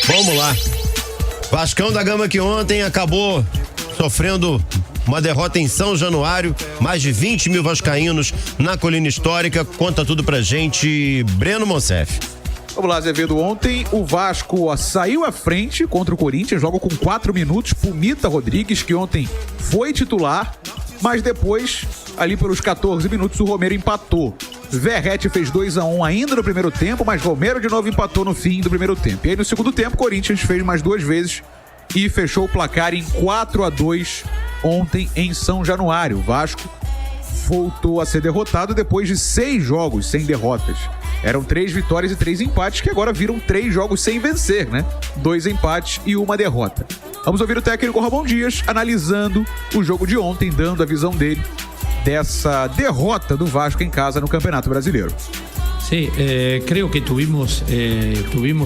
Vamos lá. Vascão da Gama que ontem acabou sofrendo uma derrota em São Januário, mais de 20 mil vascaínos na Colina Histórica. Conta tudo pra gente, Breno Monsef. Vamos lá, Azevedo. Ontem o Vasco saiu à frente contra o Corinthians, logo com 4 minutos. Pumita Rodrigues, que ontem foi titular, mas depois, ali pelos 14 minutos, o Romero empatou. Verrete fez 2-1 ainda no primeiro tempo, mas Romero de novo empatou no fim do primeiro tempo. E aí no segundo tempo, o Corinthians fez mais 2 vezes e fechou o placar em 4-2 ontem em São Januário. O Vasco voltou a ser derrotado depois de 6 jogos sem derrotas. Eram 3 vitórias e 3 empates, que agora viram 3 jogos sem vencer, né? 2 empates e 1 derrota. Vamos ouvir o técnico Ramon Dias analisando o jogo de ontem, dando a visão dele dessa derrota do Vasco em casa no Campeonato Brasileiro. Sí, creo que tuvimos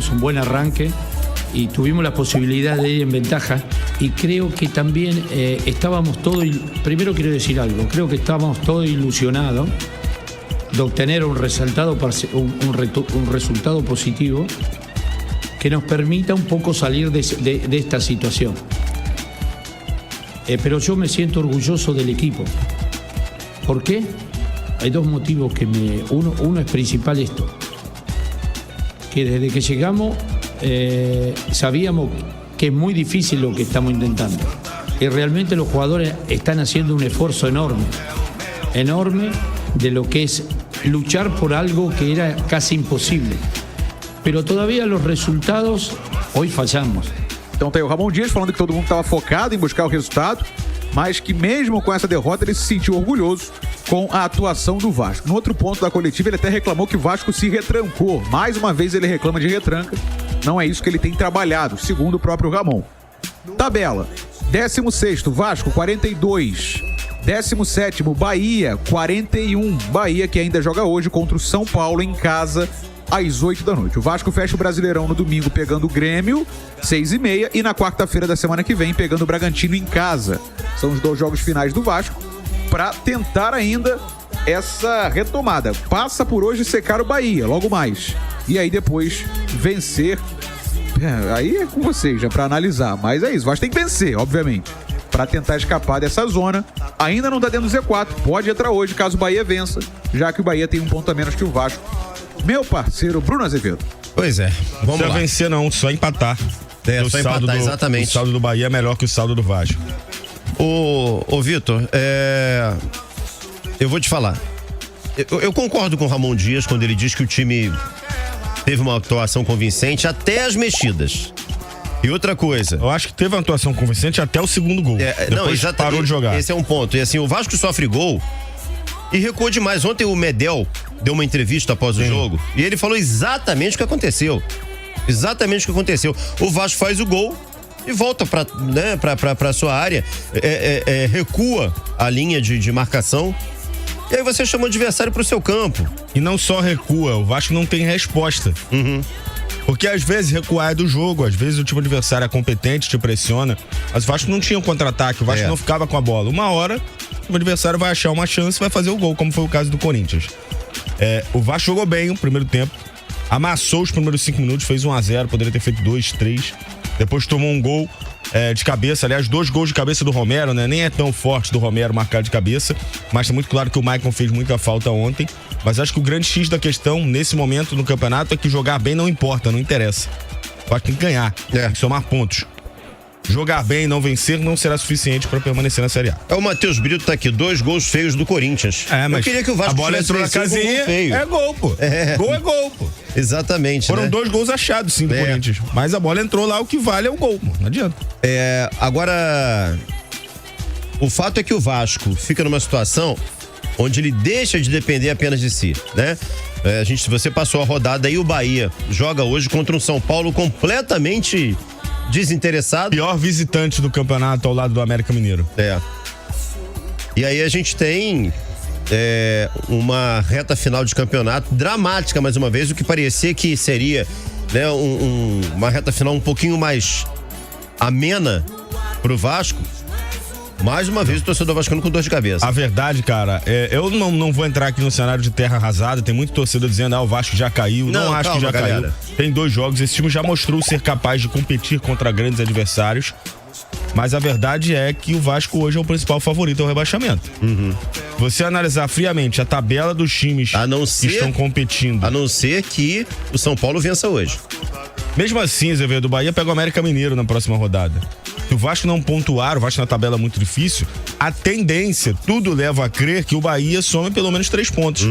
un buen arranque y tuvimos la posibilidad de ir en ventaja, y creo que también estábamos todos, primero quiero decir algo, creo que estábamos todos ilusionados de obtener un resultado positivo que nos permita un poco salir de esta situación. Pero yo me siento orgulloso del equipo. ¿Por qué? Hay 2 motivos que uno es principal esto, que desde que llegamos sabíamos que es muy difícil lo que estamos intentando, y realmente los jugadores están haciendo un esfuerzo enorme de lo que es luchar por algo que era casi imposible, pero todavía los resultados hoy fallamos. Então tem o Ramon Dias falando que todo mundo estava focado em buscar o resultado, mas que mesmo com essa derrota ele se sentiu orgulhoso com a atuação do Vasco. No outro ponto da coletiva, ele até reclamou que o Vasco se retrancou. Mais uma vez ele reclama de retranca. Não é isso que ele tem trabalhado, segundo o próprio Ramon. Tabela: 16º Vasco, 42. 17º Bahia, 41. Bahia que ainda joga hoje contra o São Paulo em casa às 8 da noite. O Vasco fecha o Brasileirão no domingo pegando o Grêmio, 6h30, e na quarta-feira da semana que vem pegando o Bragantino em casa. São os 2 jogos finais do Vasco para tentar ainda essa retomada. Passa por hoje secar o Bahia, logo mais. E aí depois vencer. Aí é com vocês já para analisar, mas é isso. O Vasco tem que vencer, obviamente, para tentar escapar dessa zona. Ainda não tá dentro do Z4, pode entrar hoje caso o Bahia vença, já que o Bahia tem 1 ponto a menos que o Vasco. Meu parceiro Bruno Azevedo. Pois é, vamos lá. Não vencer não, só empatar. Só empatar, exatamente. O saldo do Bahia é melhor que o saldo do Vasco. Ô Vitor, eu vou te falar. Eu concordo com o Ramon Dias quando ele diz que o time teve uma atuação convincente até as mexidas. E outra coisa, eu acho que teve uma atuação convincente até o segundo gol. Depois parou de jogar. Esse é um ponto. E assim, o Vasco sofre gol e recuou demais. Ontem o Medel deu uma entrevista após o jogo e ele falou exatamente o que aconteceu. Exatamente o que aconteceu. O Vasco faz o gol e volta pra sua área, recua a linha de marcação, e aí você chama o adversário pro seu campo. E não só recua, o Vasco não tem resposta. Porque às vezes recuar é do jogo, às vezes o time adversário é competente, te pressiona, mas o Vasco não tinha um contra-ataque, o Vasco não ficava com a bola. Uma hora, o adversário vai achar uma chance e vai fazer o gol, como foi o caso do Corinthians. O Vasco jogou bem o primeiro tempo, amassou os primeiros 5 minutos, fez 1-0, poderia ter feito 2, 3. Depois tomou um gol de cabeça, aliás, 2 gols de cabeça do Romero, né? Nem é tão forte do Romero marcar de cabeça, mas tá muito claro que o Maicon fez muita falta ontem. Mas acho que o grande X da questão, nesse momento no campeonato, é que jogar bem não importa, não interessa. O Vasco tem que ganhar, tem que somar pontos. Jogar bem e não vencer não será suficiente para permanecer na Série A. O Matheus Brito tá aqui, 2 gols feios do Corinthians. Mas eu queria que o Vasco a bola entrou na casinha, é gol, pô. Gol é gol, pô. Exatamente. Foram 2 gols achados, sim, do Corinthians. Mas a bola entrou lá, o que vale é o gol, não adianta. Agora, o fato é que o Vasco fica numa situação onde ele deixa de depender apenas de si, né? Se você passou a rodada aí, o Bahia joga hoje contra um São Paulo completamente desinteressado. Pior visitante do campeonato ao lado do América Mineiro. E aí a gente tem uma reta final de campeonato dramática, mais uma vez, o que parecia que seria, né, uma reta final um pouquinho mais amena pro Vasco. Mais uma vez o torcedor vascaíno com dor de cabeça. A verdade, cara, eu não vou entrar aqui no cenário de terra arrasada. Tem muito torcedor dizendo, o Vasco já caiu. Não acho que já caiu. Tem 2 jogos, esse time já mostrou ser capaz de competir contra grandes adversários. Mas a verdade é que o Vasco hoje é o principal favorito ao rebaixamento. Você analisar friamente a tabela dos times que estão competindo. A não ser que o São Paulo vença hoje. Mesmo assim, Azevedo, o Bahia pega o América Mineiro na próxima rodada. Se o Vasco não pontuar, o Vasco na tabela é muito difícil, a tendência, tudo leva a crer que o Bahia some pelo menos 3 pontos.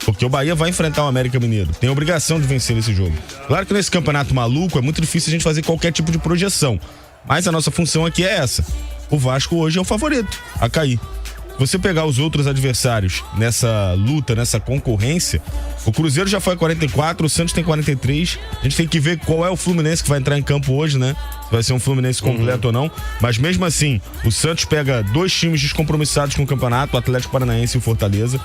Porque o Bahia vai enfrentar o América Mineiro. Tem a obrigação de vencer esse jogo. Claro que nesse campeonato maluco é muito difícil a gente fazer qualquer tipo de projeção. Mas a nossa função aqui é essa. O Vasco hoje é o favorito a cair. Se você pegar os outros adversários nessa luta, nessa concorrência, o Cruzeiro já foi a 44, o Santos tem 43. A gente tem que ver qual é o Fluminense que vai entrar em campo hoje, né? Se vai ser um Fluminense completo ou não. Mas mesmo assim, o Santos pega 2 times descompromissados com o campeonato, o Atlético Paranaense e o Fortaleza.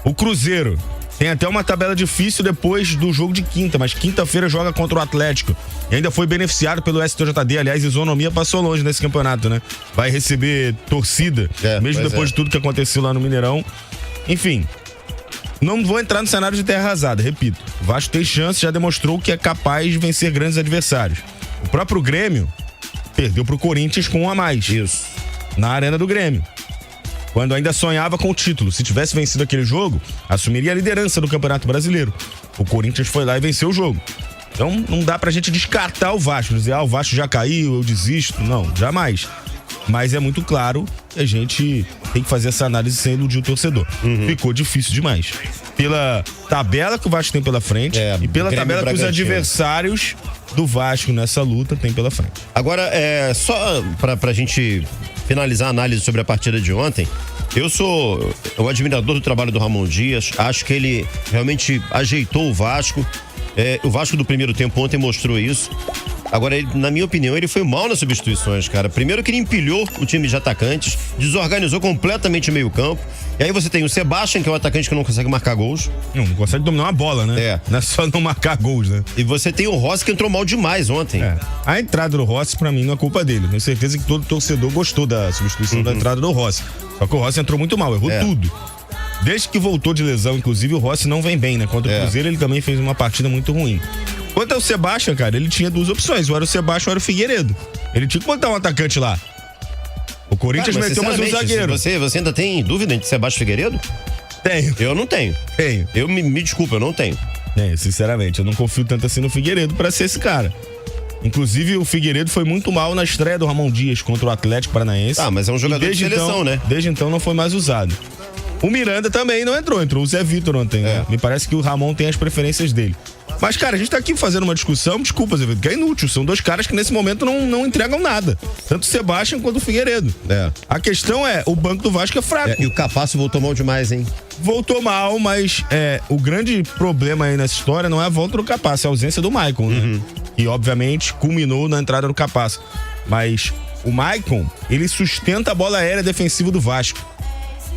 O Cruzeiro tem até uma tabela difícil depois do jogo de quinta, mas quinta-feira joga contra o Atlético. E ainda foi beneficiado pelo STJD. Aliás, isonomia passou longe nesse campeonato, né? Vai receber torcida, mesmo depois de tudo que aconteceu lá no Mineirão. Enfim, não vou entrar no cenário de terra arrasada, repito. O Vasco tem chance, já demonstrou que é capaz de vencer grandes adversários. O próprio Grêmio perdeu pro Corinthians com 1 a mais. Isso. Na Arena do Grêmio. Quando ainda sonhava com o título. Se tivesse vencido aquele jogo, assumiria a liderança do Campeonato Brasileiro. O Corinthians foi lá e venceu o jogo. Então não dá pra gente descartar o Vasco, dizer, o Vasco já caiu, eu desisto. Não, jamais. Mas é muito claro que a gente tem que fazer essa análise sem iludir o torcedor. Ficou difícil demais. Pela tabela que o Vasco tem pela frente e pela tabela que os adversários do Vasco nessa luta tem pela frente. Agora, só pra gente finalizar a análise sobre a partida de ontem, eu sou o admirador do trabalho do Ramon Dias, acho que ele realmente ajeitou o Vasco. O Vasco do primeiro tempo ontem mostrou isso. Agora, na minha opinião, ele foi mal nas substituições, cara. Primeiro que ele empilhou o time de atacantes, desorganizou completamente o meio-campo. E aí você tem o Sebastião, que é um atacante que não consegue marcar gols. Não consegue dominar uma bola, né? Não é só não marcar gols, né? E você tem o Rossi, que entrou mal demais ontem. A entrada do Rossi, pra mim, não é culpa dele. Tenho certeza que todo torcedor gostou da substituição da entrada do Rossi. Só que o Rossi entrou muito mal, errou tudo. Desde que voltou de lesão, inclusive, o Rossi não vem bem, né? Contra o Cruzeiro, ele também fez uma partida muito ruim. Quanto ao Sebastião, cara, ele tinha 2 opções. Ou era o Sebastião ou era o Figueiredo. Ele tinha que botar um atacante lá. O Corinthians meteu mais um zagueiro. Você ainda tem dúvida entre Sebastião e Figueiredo? Tenho. Eu não tenho. Tenho. Eu me desculpa, eu não tenho. Sinceramente, eu não confio tanto assim no Figueiredo pra ser esse cara. Inclusive, o Figueiredo foi muito mal na estreia do Ramon Dias contra o Atlético Paranaense. Mas é um jogador de seleção, né? Desde então não foi mais usado. O Miranda também não entrou o Zé Vitor ontem, né? Me parece que o Ramon tem as preferências dele. Mas, cara, a gente tá aqui fazendo uma discussão, desculpa, Zé Vitor, que é inútil. São 2 caras que nesse momento não entregam nada. Tanto o Sebastião quanto o Figueiredo. A questão é, o banco do Vasco é fraco. E o Capasso voltou mal demais, hein? Voltou mal, mas o grande problema aí nessa história não é a volta do Capasso, é a ausência do Maicon, né? E, obviamente, culminou na entrada do Capasso. Mas o Maicon, ele sustenta a bola aérea defensiva do Vasco.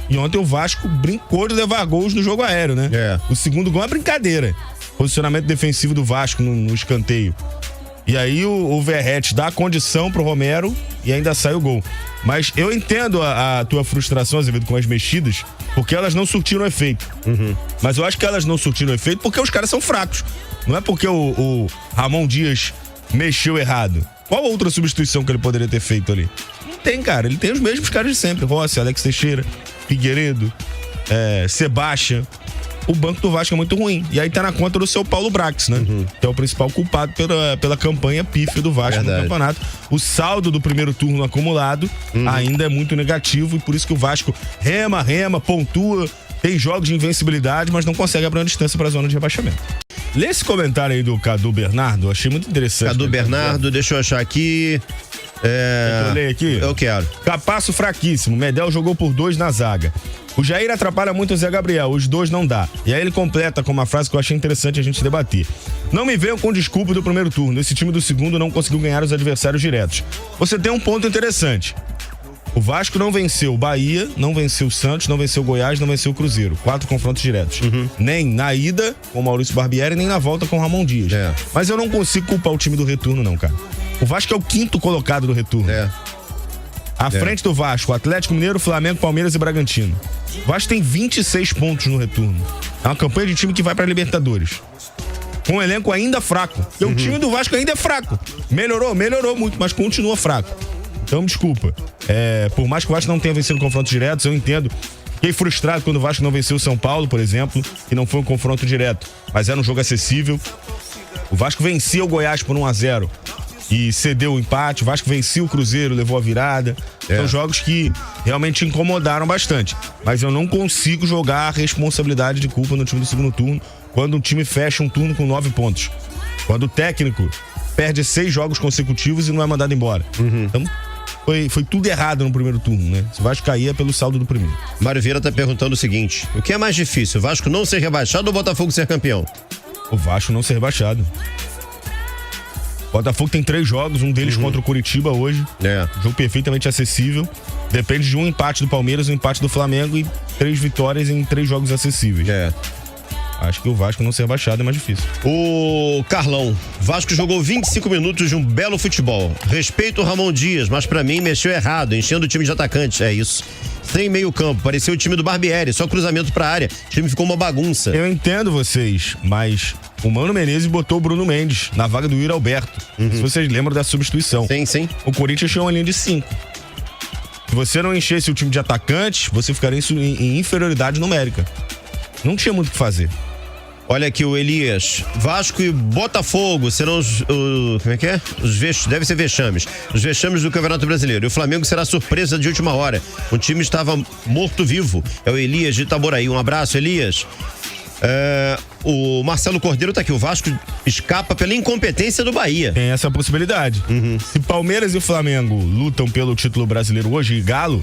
E ontem o Vasco brincou de levar gols no jogo aéreo, né? O segundo gol é brincadeira. Posicionamento defensivo do Vasco no escanteio. E aí o Verratti dá a condição pro Romero e ainda sai o gol. Mas eu entendo a tua frustração, Azevedo, com as mexidas, porque elas não surtiram efeito. Mas eu acho que elas não surtiram efeito porque os caras são fracos. Não é porque o Ramon Dias mexeu errado. Qual outra substituição que ele poderia ter feito ali? Não tem, cara. Ele tem os mesmos caras de sempre. Rossi, Alex Teixeira, Figueiredo, Sebastião. O banco do Vasco é muito ruim. E aí tá na conta do seu Paulo Brax, né? Que é o principal culpado pela campanha pífia do Vasco no campeonato. O saldo do primeiro turno acumulado ainda é muito negativo e por isso que o Vasco rema, pontua, tem jogos de invencibilidade, mas não consegue abrir uma distância pra zona de rebaixamento. Lê esse comentário aí do Cadu Bernardo, achei muito interessante. Cadu Bernardo, deixa eu achar aqui. Eu leio aqui? Eu quero. Capasso fraquíssimo, Medel jogou por 2 na zaga. O Jair atrapalha muito o Zé Gabriel, os 2 não dá. E aí ele completa com uma frase que eu achei interessante a gente debater. Não me venham com desculpa do primeiro turno, esse time do segundo não conseguiu ganhar os adversários diretos. Você tem um ponto interessante. O Vasco não venceu o Bahia, não venceu o Santos, não venceu o Goiás, não venceu o Cruzeiro. 4 confrontos diretos. Nem na ida com o Maurício Barbieri, nem na volta com o Ramon Dias. Mas eu não consigo culpar o time do retorno não, cara. O Vasco é o 5º colocado do retorno. À frente do Vasco, Atlético Mineiro, Flamengo, Palmeiras e Bragantino. O Vasco tem 26 pontos no retorno. É uma campanha de time que vai pra Libertadores. Com um elenco ainda fraco. E o time do Vasco ainda é fraco. Melhorou muito, mas continua fraco. Então, desculpa. Por mais que o Vasco não tenha vencido confrontos diretos, eu entendo. Fiquei frustrado quando o Vasco não venceu o São Paulo, por exemplo, que não foi um confronto direto, mas era um jogo acessível. O Vasco vencia o Goiás por 1-0 e cedeu o empate. O Vasco vencia o Cruzeiro, levou a virada. São jogos que realmente incomodaram bastante. Mas eu não consigo jogar a responsabilidade de culpa no time do segundo turno quando um time fecha um turno com 9 pontos. Quando o técnico perde 6 jogos consecutivos e não é mandado embora. Então, foi tudo errado no primeiro turno, né? Se o Vasco cair é pelo saldo do primeiro. Mário Vieira tá perguntando o seguinte: o que é mais difícil, o Vasco não ser rebaixado ou o Botafogo ser campeão? O Vasco não ser rebaixado. O Botafogo tem 3 jogos, um deles contra o Curitiba hoje. Jogo perfeitamente acessível. Depende de um empate do Palmeiras, um empate do Flamengo e 3 vitórias em 3 jogos acessíveis. Acho que o Vasco não ser rebaixado é mais difícil. O Carlão, Vasco jogou 25 minutos de um belo futebol. Respeito o Ramon Dias, mas pra mim mexeu errado, enchendo o time de atacantes, é isso. Sem meio campo, parecia o time do Barbieri, só cruzamento pra área. O time ficou uma bagunça. Eu entendo vocês, mas o Mano Menezes botou o Bruno Mendes na vaga do Yuri Alberto. Se vocês lembram da substituição. Sim. O Corinthians tinha uma linha de 5. Se você não enchesse o time de atacantes, você ficaria em inferioridade numérica. Não tinha muito o que fazer. Olha aqui o Elias. Vasco e Botafogo serão como é que é? Deve ser vexames. Os vexames do Campeonato Brasileiro. E o Flamengo será surpresa de última hora. O time estava morto-vivo. É o Elias de Itaboraí. Um abraço, Elias. O Marcelo Cordeiro tá aqui. O Vasco escapa pela incompetência do Bahia. Tem essa possibilidade. Se Palmeiras e o Flamengo lutam pelo título brasileiro hoje e Galo,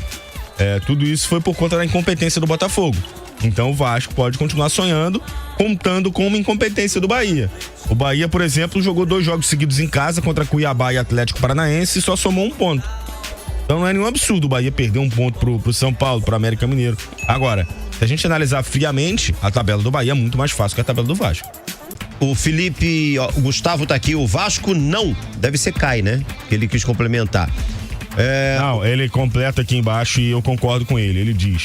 tudo isso foi por conta da incompetência do Botafogo. Então o Vasco pode continuar sonhando, contando com uma incompetência do Bahia. O Bahia, por exemplo, jogou 2 jogos seguidos em casa contra Cuiabá e Atlético Paranaense e só somou 1 ponto. Então não é nenhum absurdo o Bahia perder 1 ponto pro São Paulo, pro América Mineiro. Agora, se a gente analisar friamente, a tabela do Bahia é muito mais fácil que a tabela do Vasco. O Felipe Gustavo tá aqui. O Vasco não. Deve ser Cai, né? Que ele quis complementar. Não, ele completa aqui embaixo e eu concordo com ele. Ele diz: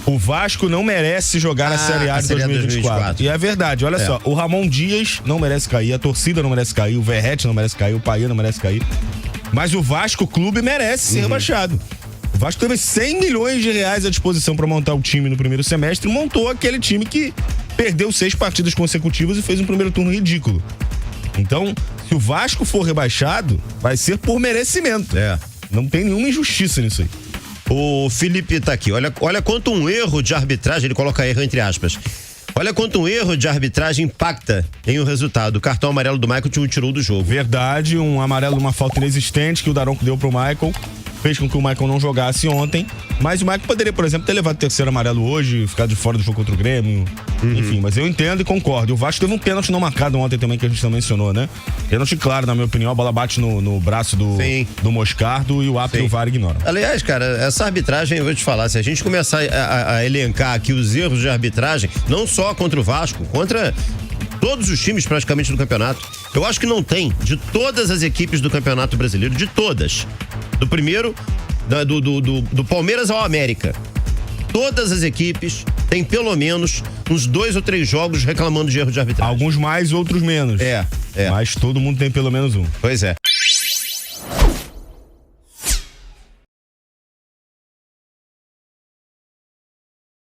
o Vasco não merece jogar na Série A de 2024. E é verdade, olha só, o Ramon Dias não merece cair, a torcida não merece cair, o Verrete não merece cair, o Paia não merece cair. Mas o Vasco Clube merece ser rebaixado. O Vasco teve 100 milhões de reais à disposição para montar o time no primeiro semestre e montou aquele time que perdeu 6 partidas consecutivas e fez um primeiro turno ridículo. Então, se o Vasco for rebaixado, vai ser por merecimento. Não tem nenhuma injustiça nisso aí. O Felipe tá aqui. Olha quanto um erro de arbitragem, ele coloca erro entre aspas. Olha quanto um erro de arbitragem impacta em um resultado. O cartão amarelo do Michael o tirou do jogo. Verdade, um amarelo numa falta inexistente que o Daronco deu pro Michael. Fez com que o Michael não jogasse ontem. Mas o Michael poderia, por exemplo, ter levado o 3º amarelo hoje, ficar de fora do jogo contra o Grêmio. Enfim, mas eu entendo e concordo. O Vasco teve um pênalti não marcado ontem também, que a gente não mencionou, né? Pênalti claro, na minha opinião, a bola bate no braço do Moscardo e o árbitro e o VAR ignoram. Aliás, cara, essa arbitragem, eu vou te falar, se a gente começar a elencar aqui os erros de arbitragem, não só contra o Vasco, contra todos os times praticamente do campeonato, eu acho que não tem, de todas as equipes do Campeonato Brasileiro, de todas, do primeiro, do Palmeiras ao América, todas as equipes têm pelo menos uns 2 ou 3 jogos reclamando de erro de arbitragem. Alguns mais, outros menos. Mas todo mundo tem pelo menos um. Pois é.